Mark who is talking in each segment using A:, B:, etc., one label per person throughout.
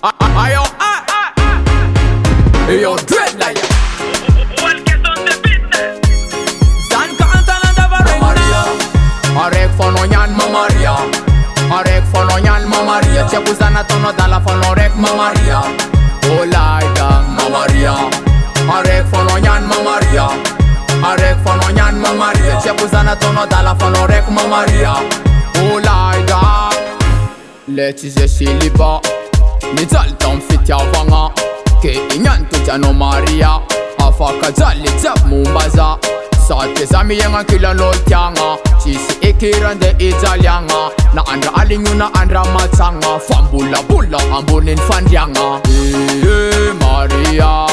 A: Ayo, yo, dread lion. Zan kantan da Mamaria. Arek fonoyan Mamaria. Arek fonoyan Mamaria. Chekuzana tono dala fonorek Mamaria. Olaida Mamaria. Arek fonoyan Mamaria. Arek fonoyan Mamaria. Chekuzana tono dala fonorek Mamaria. Olaida. Letize siliba. Nizal tom fit ya vanga. Ke inyan tuja no Maria. Afaka zali zap mumbaza. Sate zami yenga kila no tianga. Chisi ekirande izalianga. Na andra alingu na andra matsanga. Fambula bula ambunin fandianga. Maria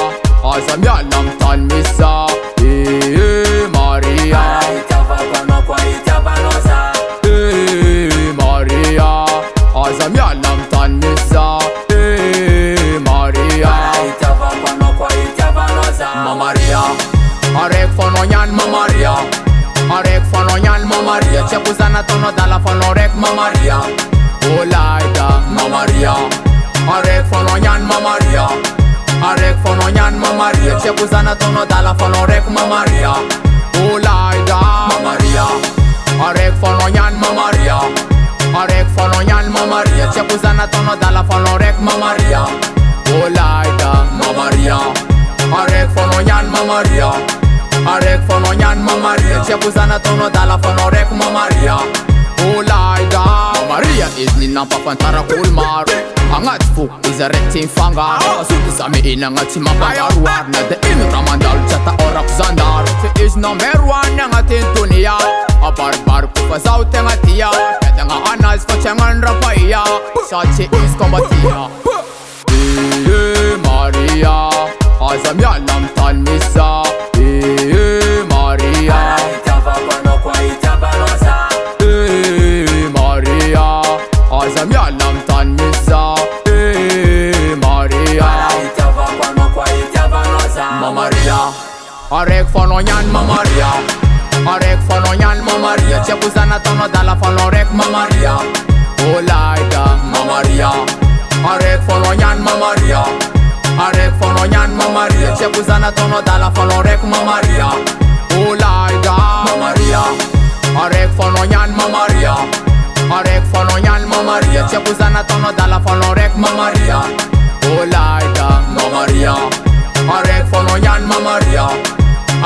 A: Azam yalam tan misa. Maria Maria Azam yalam tan misa. Maria Mamaria. Arek fonoyan Mamaria. Arek fonoyan Mamaria. Chekuzana tono dala fonorek Mamaria. Olaida Mamaria. Arek fonoyan Mamaria. Arek fonoyan Mamaria. Chekuzana tono dala fonorek Mamaria. Olaida Mamaria. Arek fonoyan Mamaria. Arek fonoyan Mamaria. Chekuzana tono dala fonorek Mamaria. Olaida Mamaria. Arek fonoyan Mamaria. Arek fonoyan Mamaria. Chekuzana tono dala fonorek Mamaria. Olaida Mamaria is nina papantara kulmar. Angat fuk is a rectin fangar. Suki sami inangat si mapangarwar. Na de inu ramandal chata orak zandar. She is number one nangatin dunia. A barbar kufazaw tengatia. Kaya nga anas fachangan rapaya. Sachi is kombatia. Maria Azam yalam tan misa. Maria Maria Azam yalam tan misa. Maria Mamaria. Arek fonoyan Mamaria. Arek fonoyan Mamaria. Chekuzana tono dala fonorek Mamaria. Olaida Mamaria. Arek fonoyan Mamaria. Arek fonoyan Mamaria. Chekuzana tono dala fonorek Mamaria. Olaida Mamaria. Arek fonoyan Mamaria. Arek fonoyan Mamaria. Chekuzana tono dala fonorek Mamaria. Olaida Mamaria. Arek fonoyan Mamaria.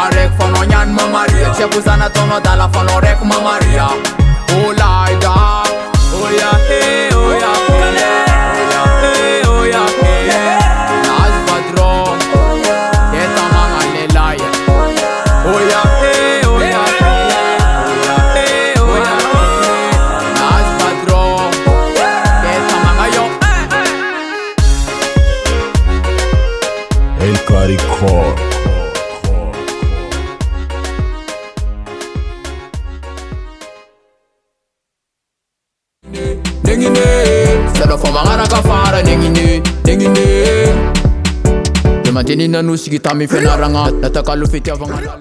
A: Arek fonoyan Mamaria. Chekuzana tono dala fonorek Mamaria. Olaida. Oya hey, oya hey, oya hey. Naz badro, keta manga lelaya. Oya hey, oya hey, oya hey. Naz badro, keta manga yo.
B: El Caricor.
A: Salo fa mangara ka fara nengine. Dematini na nusigi tami fenaranga. Natakalu fiti avanga.